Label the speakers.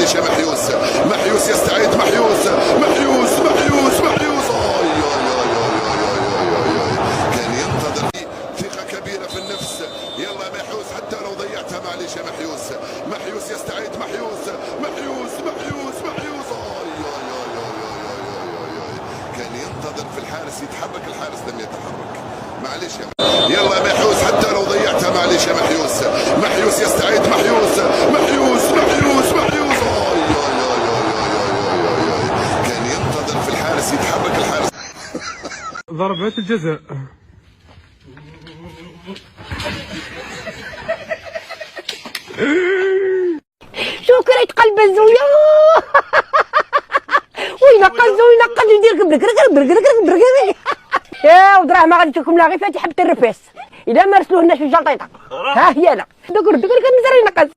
Speaker 1: معليش يا محيوس. محيوس يستعيد. محيوس محيوس محيوس محيوس. كان ينتظر ثقة كبيرة في النفس. يلا محيوس حتى لو ضيعتها معليش يا محيوس. محيوس يستعيد. محيوس محيوس محيوس محيوس. كان ينتظر في الحارس يتحرك، الحارس لم يتحرك. معليش يلا محيوس حتى لو ضيعتها معليش يا محيوس. محيوس يستعيد. محيوس محيوس محيوس محيوس. كان ينتظر في الحارس يتحرك، الحارس.
Speaker 2: ضربات الجزاء.
Speaker 3: شو كرهت قلب الزويا. وينقز وينقز ويدير برك يا ودراه ما غادي لكم لا غير فاتحه بالترفاس اذا ما رسلوهناش في الجلطيطه. ها هي لا دقر كنزري نقز.